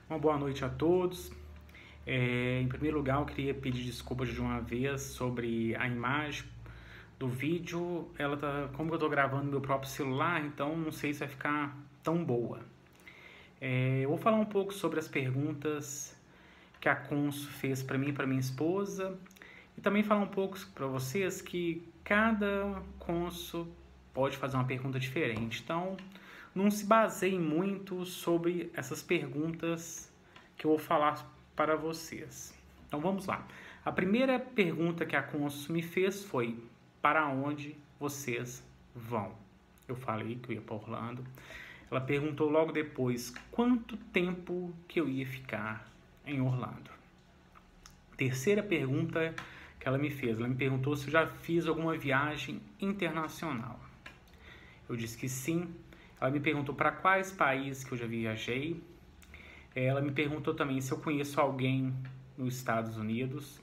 Uma boa noite a todos. Em primeiro lugar, eu queria pedir desculpas de uma vez sobre a imagem do vídeo. Como eu estou gravando no meu próprio celular, então não sei se vai ficar tão boa. Eu vou falar um pouco sobre as perguntas que a Consu fez para mim e para minha esposa, e também falar um pouco para vocês que cada Consu pode fazer uma pergunta diferente. Então, não se baseiem muito sobre essas perguntas que eu vou falar para vocês. Então vamos lá. A primeira pergunta que a Consu me fez foi: para onde vocês vão? Eu falei que eu ia para Orlando. Ela perguntou logo depois quanto tempo que eu ia ficar em Orlando. Terceira pergunta que ela me fez, ela me perguntou se eu já fiz alguma viagem internacional. Eu disse que sim. Ela me perguntou para quais países que eu já viajei. Ela me perguntou também se eu conheço alguém nos Estados Unidos.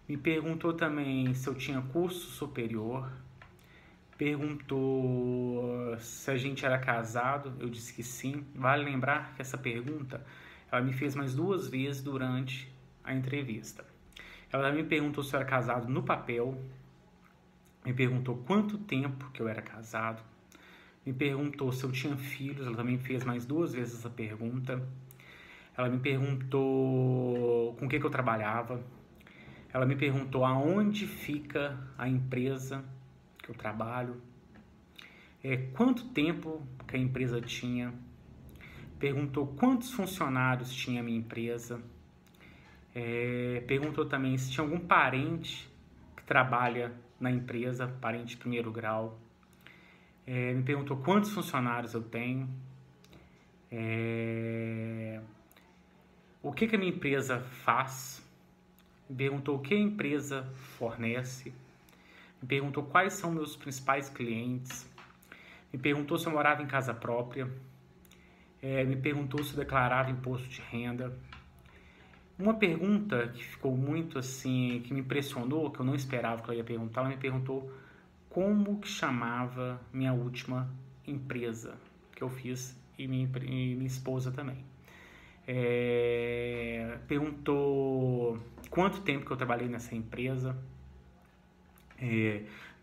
Me perguntou também se eu tinha curso superior. Perguntou se a gente era casado. Eu disse que sim. Vale lembrar que essa pergunta ela me fez mais 2 vezes durante a entrevista. Ela me perguntou se eu era casado no papel. Me perguntou quanto tempo que eu era casado. Me perguntou se eu tinha filhos. Ela também fez mais 2 vezes essa pergunta. Ela me perguntou com o que eu trabalhava. Ela me perguntou aonde fica a empresa que eu trabalho. Quanto tempo que a empresa tinha. Perguntou quantos funcionários tinha a minha empresa. Perguntou também se tinha algum parente que trabalha na empresa, parente de primeiro grau. Me perguntou quantos funcionários eu tenho. O que a minha empresa faz. Me perguntou o que a empresa fornece. Me perguntou quais são meus principais clientes. Me perguntou se eu morava em casa própria. Me perguntou se eu declarava imposto de renda. Uma pergunta que ficou muito assim, que me impressionou, que eu não esperava que ela ia perguntar, ela me perguntou como que chamava minha última empresa que eu fiz e minha esposa também. Perguntou quanto tempo que eu trabalhei nessa empresa.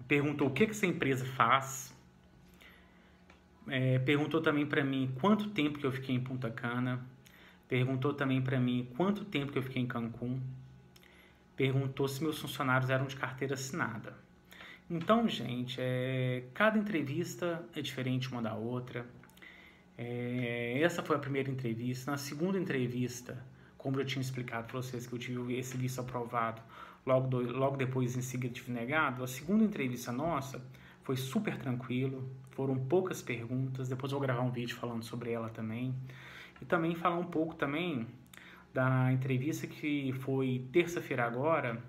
Perguntou o que essa empresa faz. Perguntou também para mim quanto tempo que eu fiquei em Punta Cana. Perguntou também para mim quanto tempo que eu fiquei em Cancún. Perguntou se meus funcionários eram de carteira assinada. Então, gente, cada entrevista é diferente uma da outra. Essa foi a primeira entrevista. Na segunda entrevista, como eu tinha explicado para vocês que eu tive esse visto aprovado, logo depois em seguida tive negado, a segunda entrevista nossa foi super tranquilo, foram poucas perguntas. Depois eu vou gravar um vídeo falando sobre ela também. E também falar um pouco também da entrevista que foi terça-feira agora,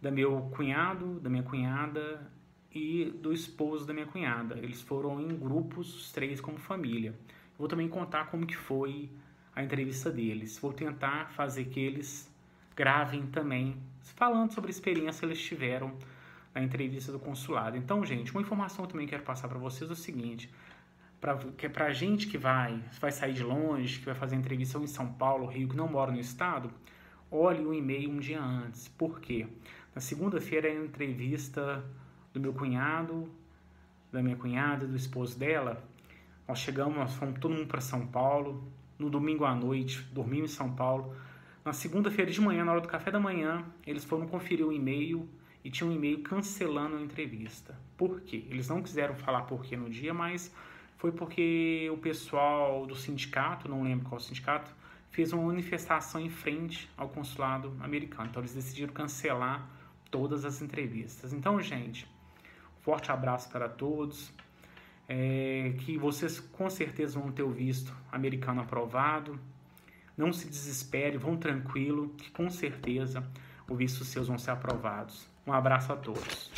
da meu cunhado, da minha cunhada e do esposo da minha cunhada. Eles foram em grupos, os 3 como família. Vou também contar como que foi a entrevista deles. Vou tentar fazer que eles gravem também, falando sobre a experiência que eles tiveram na entrevista do consulado. Então, gente, uma informação que eu também quero passar para vocês é o seguinte: pra gente que vai sair de longe, que vai fazer entrevista em São Paulo, Rio, que não mora no estado, olhe o e-mail um dia antes. Por quê? Na segunda-feira é a entrevista do meu cunhado, da minha cunhada, do esposo dela. Nós fomos todo mundo para São Paulo. No domingo à noite, dormimos em São Paulo. Na segunda-feira de manhã, na hora do café da manhã, eles foram conferir o e-mail e tinha um e-mail cancelando a entrevista. Por quê? Eles não quiseram falar por quê no dia, mas foi porque o pessoal do sindicato, não lembro qual sindicato, fez uma manifestação em frente ao consulado americano. Então eles decidiram cancelar todas as entrevistas. Então, gente, forte abraço para todos. Que vocês com certeza vão ter o visto americano aprovado. Não se desespere, vão tranquilo, que com certeza os vistos seus vão ser aprovados. Um abraço a todos.